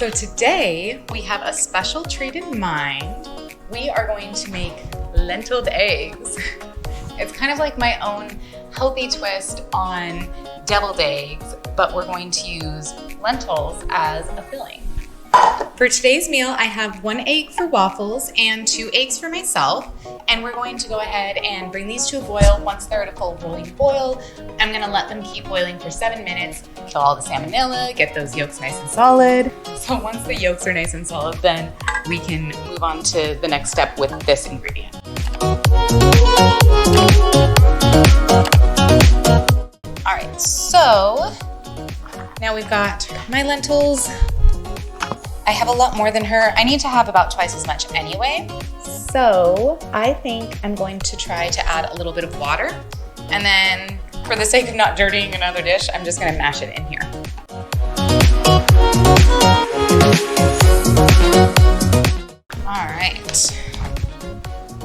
So today we have a special treat in mind. We are going to make lentiled eggs. It's kind of like my own healthy twist on deviled eggs, but we're going to use lentils as a filling. For today's meal, I have 1 egg for Waffles and 2 eggs for myself. And we're going to go ahead and bring these to a boil. Once they're at a full boiling boil, I'm gonna let them keep boiling for 7 minutes, kill all the salmonella, get those yolks nice and solid. So once the yolks are nice and solid, then we can move on to the next step with this ingredient. All right, so now we've got my lentils. I have a lot more than her. I need to have about twice as much anyway. So I think I'm going to try to add a little bit of water. And then for the sake of not dirtying another dish, I'm just gonna mash it in here. All right.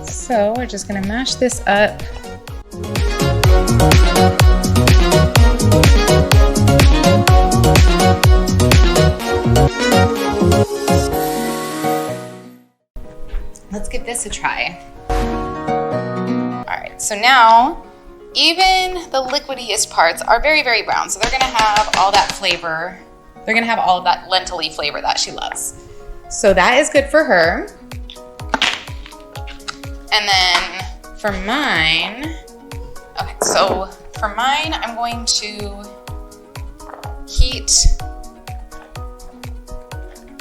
So we're just gonna mash this up. Let's give this a try. All right, so now even the liquidiest parts are very, very brown. So they're gonna have all that flavor. They're gonna have all of that lentil-y flavor that she loves. So that is good for her. And then for mine, okay, so for mine, I'm going to heat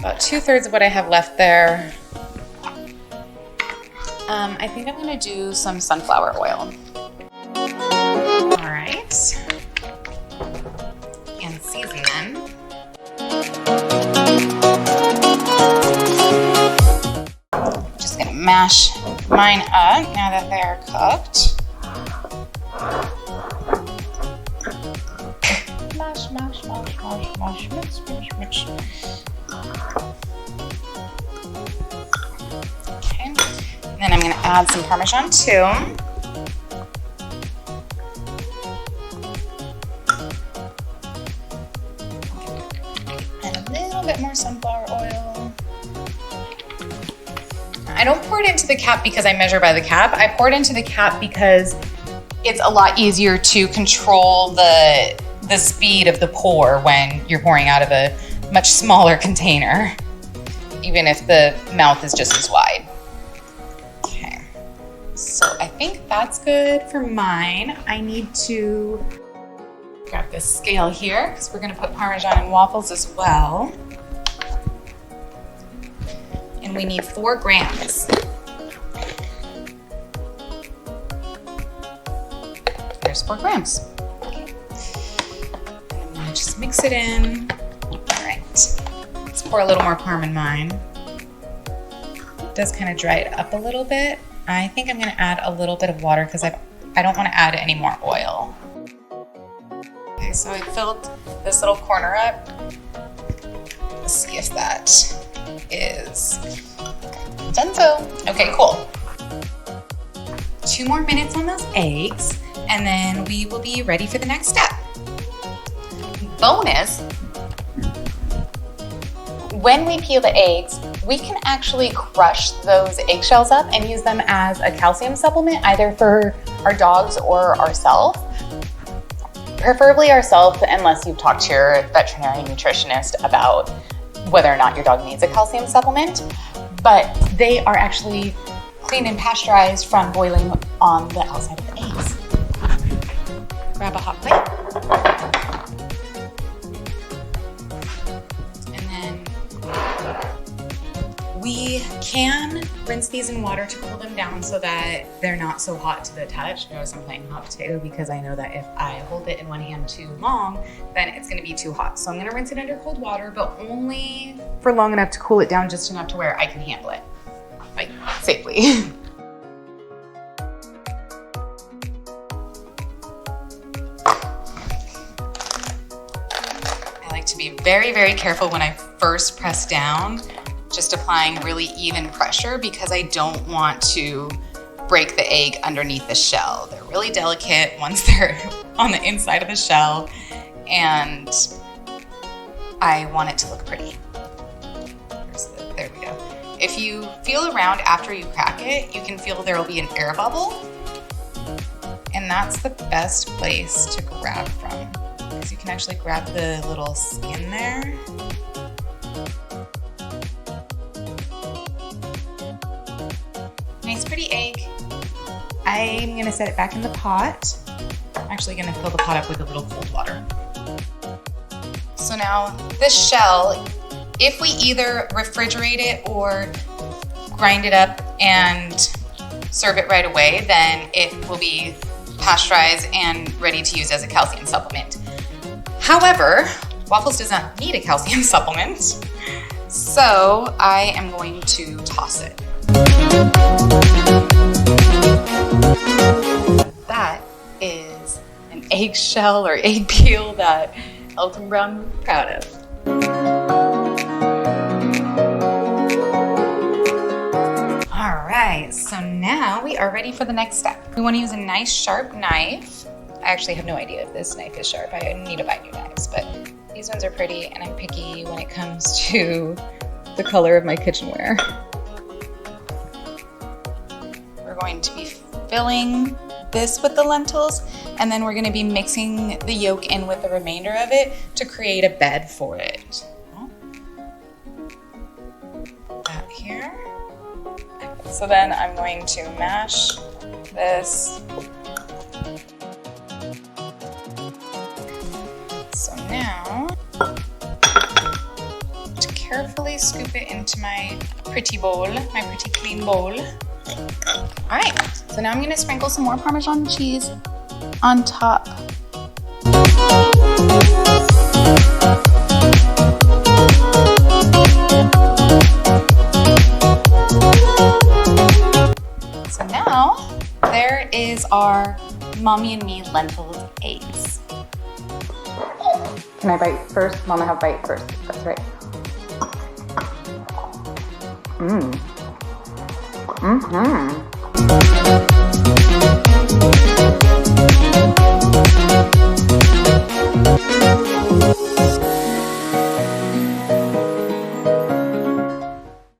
about 2/3 of what I have left there. I think I'm gonna do some sunflower oil. All right, and season them. Just gonna mash mine up now that they are cooked. Mash, mash, mash, mash, mash, mix, mix, mix. Okay. Then I'm gonna add some Parmesan too. And a little bit more sunflower oil. I don't pour it into the cap because I measure by the cap. I pour it into the cap because it's a lot easier to control the speed of the pour when you're pouring out of a much smaller container, even if the mouth is just as wide. So I think that's good for mine. I need to grab this scale here because we're gonna put Parmesan in waffles as well. And we need 4 grams. There's 4 grams. Okay. And I'm gonna just mix it in. All right, let's pour a little more Parm in mine. It does kind of dry it up a little bit. I think I'm gonna add a little bit of water because I don't wanna add any more oil. Okay, so I filled this little corner up. Let's see if that is done. So, okay, cool. 2 more minutes on those eggs, and then we will be ready for the next step. Bonus, when we peel the eggs, we can actually crush those eggshells up and use them as a calcium supplement, either for our dogs or ourselves. Preferably ourselves, unless you've talked to your veterinary nutritionist about whether or not your dog needs a calcium supplement. But they are actually cleaned and pasteurized from boiling on the outside of the eggs. Grab a hot plate. We can rinse these in water to cool them down so that they're not so hot to the touch. Notice I'm playing hot potato because I know that if I hold it in one hand too long, then it's gonna be too hot. So I'm gonna rinse it under cold water, but only for long enough to cool it down, just enough to where I can handle it, like, safely. I like to be very, very careful when I first press down, just applying really even pressure because I don't want to break the egg underneath the shell. They're really delicate once they're on the inside of the shell, and I want it to look pretty. if you feel around after you crack it, you can feel there will be an air bubble. And that's the best place to grab from, because you can actually grab the little skin there. Nice pretty egg. I'm gonna set it back in the pot. I'm actually gonna fill the pot up with a little cold water. So now this shell, if we either refrigerate it or grind it up and serve it right away, then it will be pasteurized and ready to use as a calcium supplement. However, Waffles does not need a calcium supplement, so I am going to toss it. That is an eggshell or egg peel that Elton Brown would be proud of. All right, so now we are ready for the next step. We want to use a nice sharp knife. I actually have no idea if this knife is sharp. I need to buy new knives, but these ones are pretty, and I'm picky when it comes to the color of my kitchenware. We're going to be filling this with the lentils, and then we're going to be mixing the yolk in with the remainder of it to create a bed for it. That here. So then I'm going to mash this. So now, to carefully scoop it into my pretty bowl, my pretty clean bowl. All right, so now I'm gonna sprinkle some more Parmesan cheese on top. So now, there is our Mommy and Me lentil eggs. Can I bite first? Mama, have bite first. That's right. Mmm. Mm-hmm.